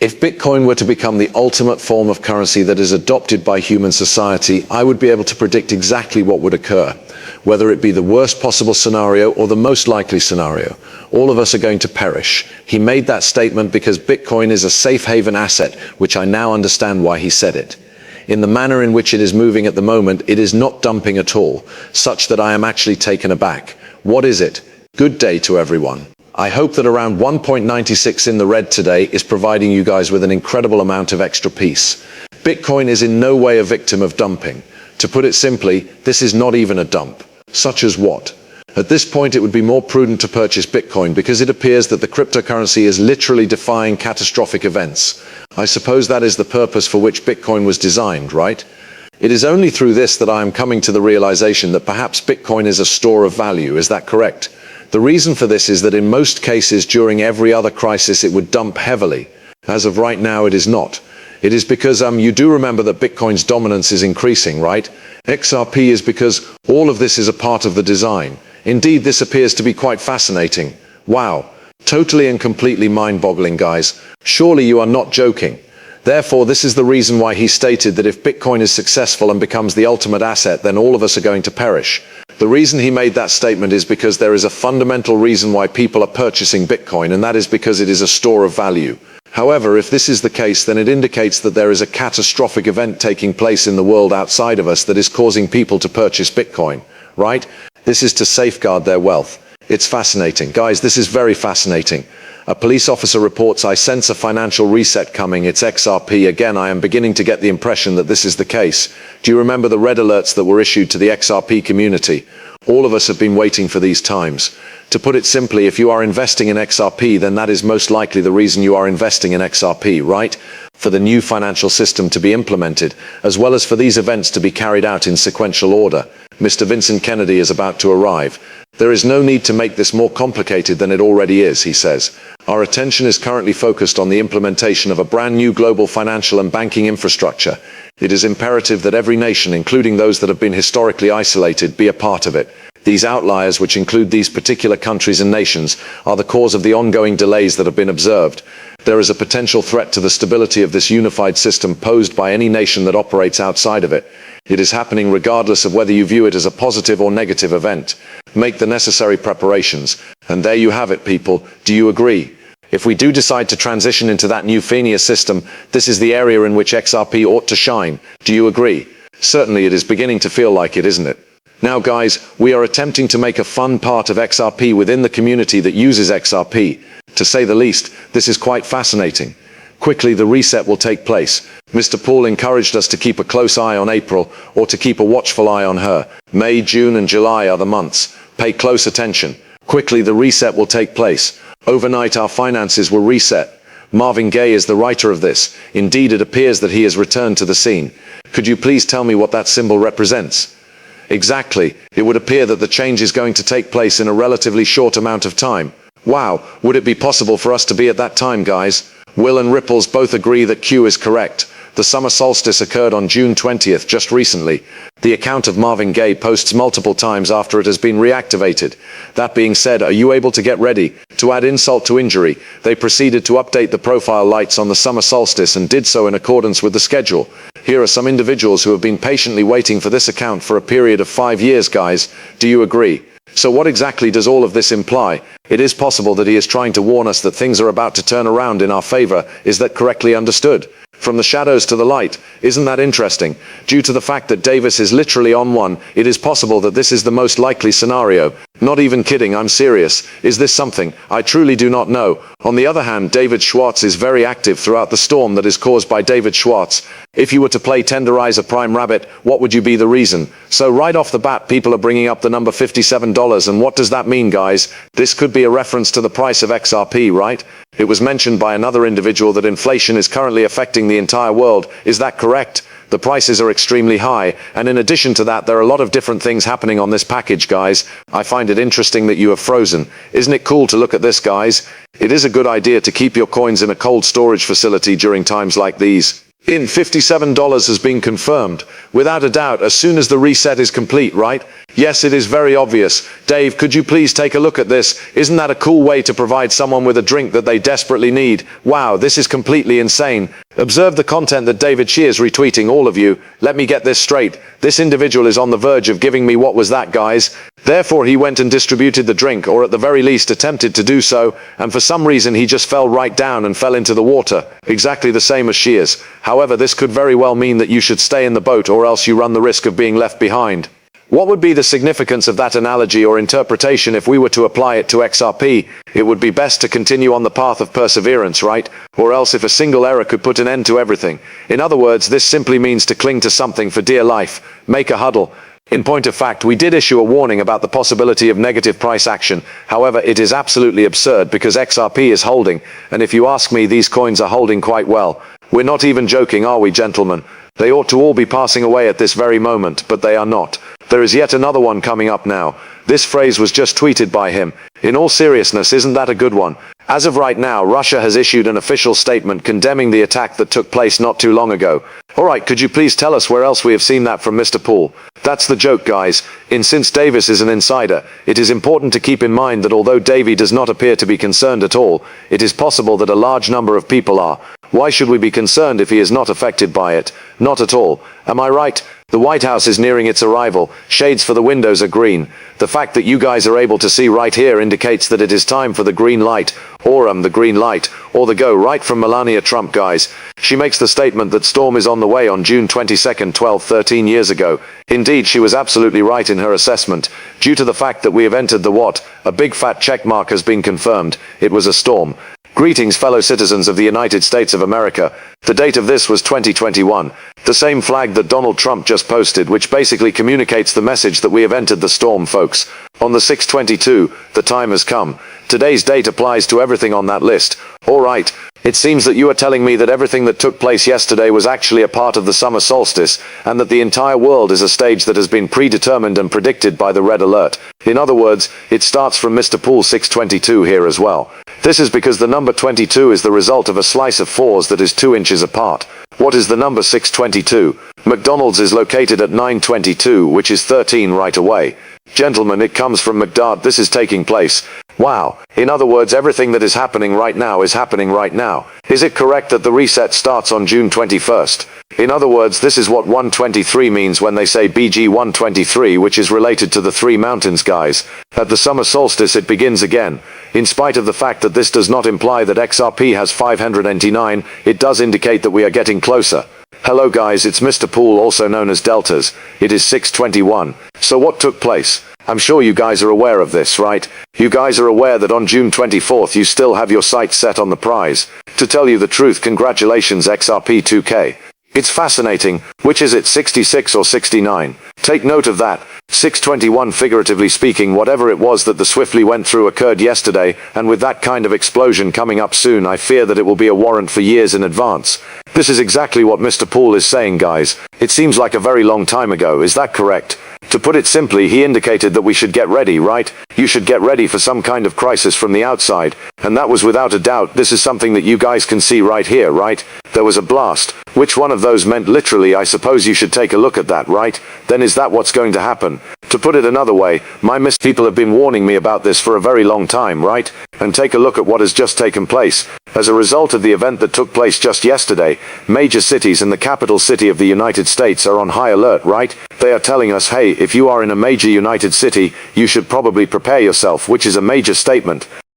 If Bitcoin were to become the ultimate form of currency that is adopted by human society, I would be able to predict exactly what would occur, whether it be the worst possible scenario or the most likely scenario. All of us are going to perish. He made that statement because Bitcoin is a safe haven asset, which I now understand why he said it. In the manner in which it is moving at the moment, it is not dumping at all, such that I am actually taken aback. What is it? Good day to everyone. I hope that around 1.96 in the red today is providing you guys with an incredible amount of extra peace. Bitcoin is in no way a victim of dumping. To put it simply, this is not even a dump. Such as what? At this point, it would be more prudent to purchase Bitcoin because it appears that the cryptocurrency is literally defying catastrophic events. I suppose that is the purpose for which Bitcoin was designed, right? It is only through this that I am coming to the realization that perhaps Bitcoin is a store of value. Is that correct? The reason for this is that in most cases during every other crisis it would dump heavily. As of right now it is not. It is because you do remember that Bitcoin's dominance is increasing, right? XRP is because all of this is a part of the design. Indeed, this appears to be quite fascinating. Wow. Totally and completely mind-boggling, guys. Surely you are not joking. Therefore, this is the reason why he stated that if Bitcoin is successful and becomes the ultimate asset, then all of us are going to perish. The reason he made that statement is because there is a fundamental reason why people are purchasing Bitcoin, and that is because it is a store of value. However, if this is the case, then it indicates that there is a catastrophic event taking place in the world outside of us that is causing people to purchase Bitcoin, right? This is to safeguard their wealth. It's fascinating. Guys, this is very fascinating. A police officer reports, I sense a financial reset coming. It's XRP. Again, I am beginning to get the impression that this is the case. Do you remember the red alerts that were issued to the XRP community? All of us have been waiting for these times. To put it simply, if you are investing in XRP, then that is most likely the reason you are investing in XRP, right? For the new financial system to be implemented, as well as for these events to be carried out in sequential order. Mr. Vincent Kennedy is about to arrive. There is no need to make this more complicated than it already is, he says. Our attention is currently focused on the implementation of a brand new global financial and banking infrastructure. It is imperative that every nation, including those that have been historically isolated, be a part of it. These outliers, which include these particular countries and nations, are the cause of the ongoing delays that have been observed. There is a potential threat to the stability of this unified system posed by any nation that operates outside of it. It is happening regardless of whether you view it as a positive or negative event. Make the necessary preparations. And there you have it, people. Do you agree? If we do decide to transition into that new Phineas system, this is the area in which XRP ought to shine. Do you agree? Certainly it is beginning to feel like it, isn't it? Now guys, we are attempting to make a fun part of XRP within the community that uses XRP. To say the least, this is quite fascinating. Quickly the reset will take place. Mr. Paul encouraged us to keep a close eye on April, or to keep a watchful eye on her. May, June and July are the months. Pay close attention. Quickly the reset will take place. Overnight our finances will reset. Marvin Gaye is the writer of this. Indeed, it appears that he has returned to the scene. Could you please tell me what that symbol represents? Exactly. It would appear that the change is going to take place in a relatively short amount of time. Wow, would it be possible for us to be at that time, guys? Will and Ripples both agree that Q is correct. The summer solstice occurred on June 20th, just recently. The account of Marvin Gaye posts multiple times after it has been reactivated. That being said, are you able to get ready? To add insult to injury, they proceeded to update the profile lights on the summer solstice and did so in accordance with the schedule. Here are some individuals who have been patiently waiting for this account for a period of 5 years, guys. Do you agree? So what exactly does all of this imply? It is possible that he is trying to warn us that things are about to turn around in our favor. Is that correctly understood? From the shadows to the light. Isn't that interesting? Due to the fact that Davis is literally on one, it is possible that this is the most likely scenario. Not even kidding, I'm serious. Is this something? I truly do not know. On the other hand, David SCHWARTZ is very active throughout the storm that is caused by David SCHWARTZ. If you were to play Tenderize a Prime Rabbit, what would you be the reason? So right off the bat, people are bringing up the number $57, and what does that mean, guys? This could be a reference to the price of XRP, right? It was mentioned by another individual that inflation is currently affecting the entire world. Is that correct? The prices are extremely high, and in addition to that, there are a lot of different things happening on this package, guys. I find it interesting that you have frozen. Isn't it cool to look at this, guys? It is a good idea to keep your coins in a cold storage facility during times like these. in $57 has been confirmed. Without a doubt, as soon as the reset is complete, right? Yes, it is very obvious. Dave, could you please take a look at this? Isn't that a cool way to provide someone with a drink that they desperately need? Wow, this is completely insane. Observe the content that David Shee is retweeting, all of you. Let me get this straight. This individual is on the verge of giving me what was that, guys. Therefore, he went and distributed the drink, or at the very least attempted to do so, and for some reason he just fell right down and fell into the water, exactly the same as Shee is. However, this could very well mean that you should stay in the boat or else you run the risk of being left behind. What would be the significance of that analogy or interpretation if we were to apply it to XRP? It would be best to continue on the path of perseverance, right? Or else if a single error could put an end to everything. In other words, this simply means to cling to something for dear life. Make a huddle. In point of fact, we did issue a warning about the possibility of negative price action. However, it is absolutely absurd because XRP is holding, and if you ask me, these coins are holding quite well. We're not even joking, are we, gentlemen? They ought to all be passing away at this very moment, but they are not. There is yet another one coming up now. This phrase was just tweeted by him. In all seriousness, isn't that a good one? As of right now, Russia has issued an official statement condemning the attack that took place not too long ago. Alright, could you please tell us where else we have seen that from Mr. Poole? That's the joke, guys. Since Davis is an insider, it is important to keep in mind that although Davy does not appear to be concerned at all, it is possible that a large number of people are. Why should we be concerned if he is not affected by it? Not at all. Am I right? The White House is nearing its arrival. Shades for the windows are green. The fact that you guys are able to see right here indicates that it is time for the green light, or the green light, or the go right from Melania Trump, guys. She makes the statement that storm is on the way on June 22nd, 13 years ago. Indeed, she was absolutely right in her assessment. Due to the fact that we have entered the what? A big fat check mark has been confirmed. It was a storm. Greetings, fellow citizens of the United States of America. The date of this was 2021. The same flag that Donald Trump just posted, which basically communicates the message that we have entered the storm, folks. On the 6/22, the time has come. Today's date applies to everything on that list. Alright, it seems that you are telling me that everything that took place yesterday was actually a part of the summer solstice, and that the entire world is a stage that has been predetermined and predicted by the red alert. In other words, it starts from Mr. Poole 6/22 here as well. This is because the number 22 is the result of a slice of fours that is 2 inches apart. What is the number 6/22? McDonald's is located at 9/22, which is 13 right away. Gentlemen, it comes from McDart. This is taking place. Wow. In other words, everything that is happening right now is happening right now. Is it correct that the reset starts on June 21st? In other words, this is what 123 means when they say BG 123, which is related to the Three Mountains, guys. At the summer solstice it begins again. In spite of the fact that this does not imply that XRP has 599, it does indicate that we are getting closer. Hello guys, it's Mr. Poole, also known as Deltas. It is 6/21. So what took place? I'm sure you guys are aware of this, right? You guys are aware that on June 24th you still have your sights set on the prize. To tell you the truth, congratulations XRP 2K. It's fascinating. Which is it, 66 or 69? Take note of that. 6/21, figuratively speaking, whatever it was that the swiftly went through occurred yesterday, and with that kind of explosion coming up soon, I fear that it will be a warrant for years in advance. This is exactly what Mr. Poole is saying, guys. It seems like a very long time ago, is that correct? To put it simply, he indicated that we should get ready, right? You should get ready for some kind of crisis from the outside, and that was without a doubt. This is something that you guys can see right here, right? There was a blast. Which one of those meant literally? I suppose you should take a look at that, right? Then is that what's going to happen? To put it another way, people have been warning me about this for a very long time, right? And take a look at what has just taken place. As a result of the event that took place just yesterday, major cities and the capital city of the United States are on high alert, right? They are telling us, hey, if you are in a major United city, you should probably prepare yourself, which is a major statement.